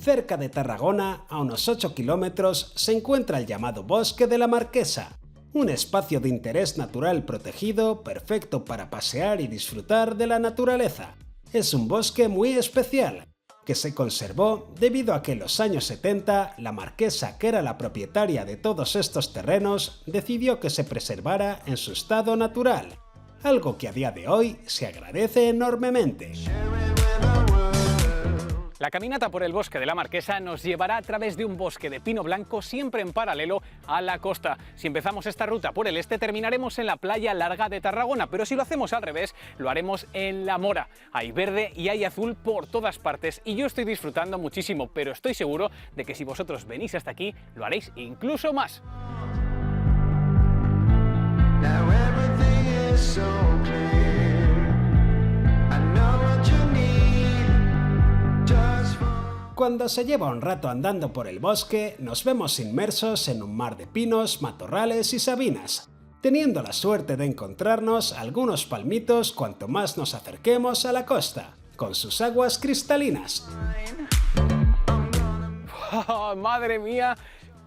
Cerca de Tarragona, a unos 8 kilómetros, se encuentra el llamado Bosque de la Marquesa, un espacio de interés natural protegido perfecto para pasear y disfrutar de la naturaleza. Es un bosque muy especial, que se conservó debido a que en los años 70 la marquesa, que era la propietaria de todos estos terrenos, decidió que se preservara en su estado natural, algo que a día de hoy se agradece enormemente. La caminata por el bosque de la Marquesa nos llevará a través de un bosque de pino blanco siempre en paralelo a la costa. Si empezamos esta ruta por el este terminaremos en la playa larga de Tarragona, pero si lo hacemos al revés lo haremos en La Mora. Hay verde y hay azul por todas partes y yo estoy disfrutando muchísimo, pero estoy seguro de que si vosotros venís hasta aquí lo haréis incluso más. Cuando se lleva un rato andando por el bosque, nos vemos inmersos en un mar de pinos, matorrales y sabinas, teniendo la suerte de encontrarnos algunos palmitos cuanto más nos acerquemos a la costa, con sus aguas cristalinas. ¡Oh, madre mía!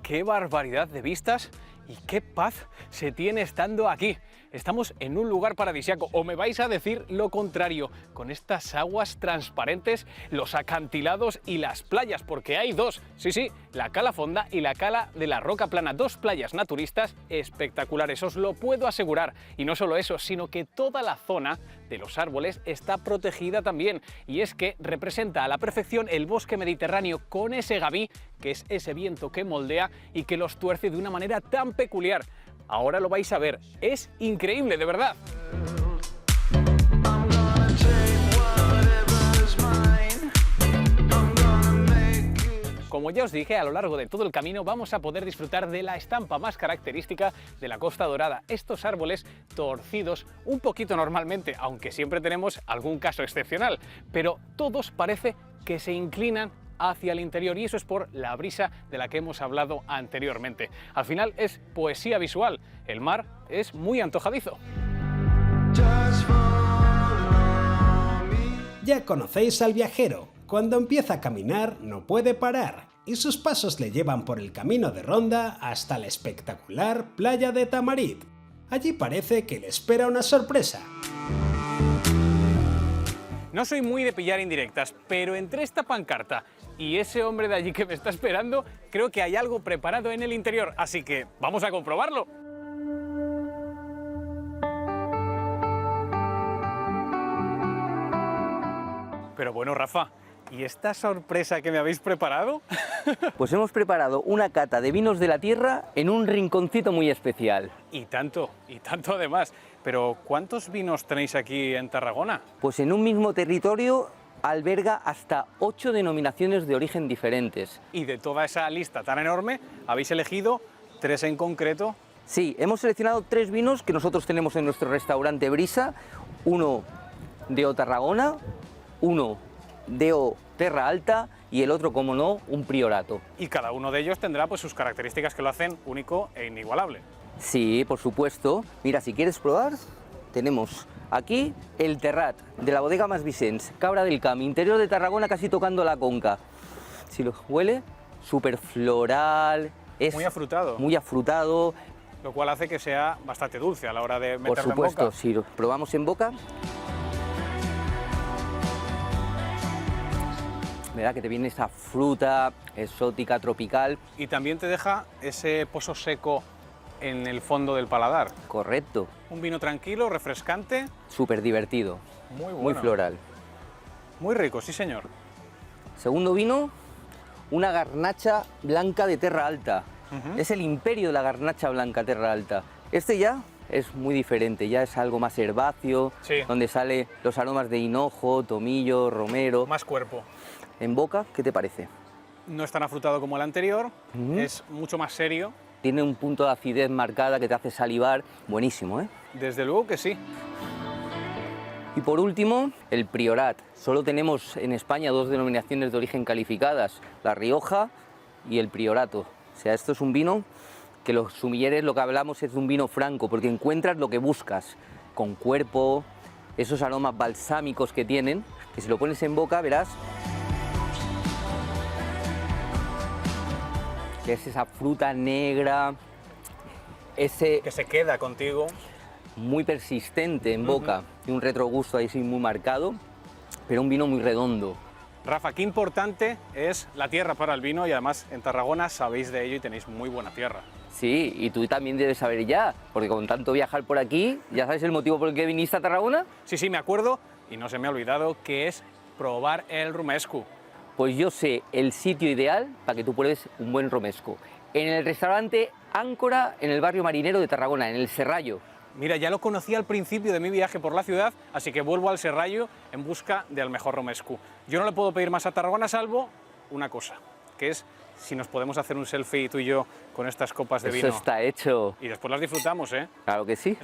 ¡Qué barbaridad de vistas! Y qué paz se tiene estando aquí. Estamos en un lugar paradisíaco, o me vais a decir lo contrario, con estas aguas transparentes, los acantilados y las playas, porque hay dos, sí, la Cala Fonda y la Cala de la Roca Plana, dos playas naturistas espectaculares, os lo puedo asegurar. Y no solo eso, sino que toda la zona de los árboles está protegida también, y es que representa a la perfección el bosque mediterráneo con ese gabí, que es ese viento que moldea y que los tuerce de una manera tan peculiar. Ahora lo vais a ver, es increíble, de verdad. Como ya os dije, a lo largo de todo el camino vamos a poder disfrutar de la estampa más característica de la Costa Dorada, estos árboles torcidos un poquito normalmente, aunque siempre tenemos algún caso excepcional, pero todos parece que se inclinan hacia el interior y eso es por la brisa de la que hemos hablado anteriormente. Al final es poesía visual, el mar es muy antojadizo. Ya conocéis al viajero, cuando empieza a caminar no puede parar y sus pasos le llevan por el camino de Ronda hasta la espectacular playa de Tamarit. Allí parece que le espera una sorpresa. No soy muy de pillar indirectas, pero entre esta pancarta y ese hombre de allí que me está esperando, creo que hay algo preparado en el interior, así que vamos a comprobarlo. Pero bueno, Rafa, ¿y esta sorpresa que me habéis preparado? Pues hemos preparado una cata de vinos de la tierra en un rinconcito muy especial. Y tanto además. Pero ¿cuántos vinos tenéis aquí en Tarragona? Pues en un mismo territorio alberga hasta 8 denominaciones de origen diferentes. Y de toda esa lista tan enorme, habéis elegido 3 en concreto. Sí, hemos seleccionado 3 vinos que nosotros tenemos en nuestro restaurante Brisa, uno de O Tarragona, uno de O Terra Alta y el otro, como no, un Priorato. Y cada uno de ellos tendrá pues sus características que lo hacen único e inigualable. Sí, por supuesto. Mira, si quieres probar, tenemos aquí el Terrat de la bodega Mas Vicens, Cabra del Camp, interior de Tarragona, casi tocando la Conca. Si lo huele, súper floral, es muy afrutado. Muy afrutado. Lo cual hace que sea bastante dulce a la hora de meterlo en boca. Por supuesto, si lo probamos en boca. ¿Verdad? Que te viene esa fruta exótica, tropical. Y también te deja ese pozo seco en el fondo del paladar. Correcto. Un vino tranquilo, refrescante. Súper divertido. Muy bueno. Muy floral. Muy rico, sí señor. Segundo vino, una garnacha blanca de Terra Alta. Es el imperio de la garnacha blanca Terra Alta. Este ya es muy diferente, ya es algo más herbáceo, sí, donde sale los aromas de hinojo, tomillo, romero. Más cuerpo. En boca, ¿qué te parece? No es tan afrutado como el anterior, es mucho más serio. Tiene un punto de acidez marcada que te hace salivar. Buenísimo, ¿eh? Desde luego que sí. Y por último, el Priorat. Solo tenemos en España 2 denominaciones de origen calificadas, La Rioja y el Priorato. O sea, esto es un vino que los sumilleres, lo que hablamos es de un vino franco, porque encuentras lo que buscas, con cuerpo, esos aromas balsámicos que tienen, que si lo pones en boca verás que es esa fruta negra, ese Que se queda contigo. muy persistente en boca y un retrogusto ahí sí muy marcado, pero un vino muy redondo. Rafa, qué importante es la tierra para el vino y además en Tarragona sabéis de ello y tenéis muy buena tierra. Sí, y tú también debes saber ya, porque con tanto viajar por aquí, ¿ya sabes el motivo por el que viniste a Tarragona? Sí, me acuerdo y no se me ha olvidado que es probar el romesco. Pues yo sé el sitio ideal para que tú pruebes un buen romesco. En el restaurante Áncora, en el barrio marinero de Tarragona, en el Serrallo. Mira, ya lo conocí al principio de mi viaje por la ciudad, así que vuelvo al Serrallo en busca del mejor romesco. Yo no le puedo pedir más a Tarragona salvo una cosa, que es si nos podemos hacer un selfie tú y yo con estas copas de Eso vino. está hecho. Y después las disfrutamos, ¿eh? Claro que sí.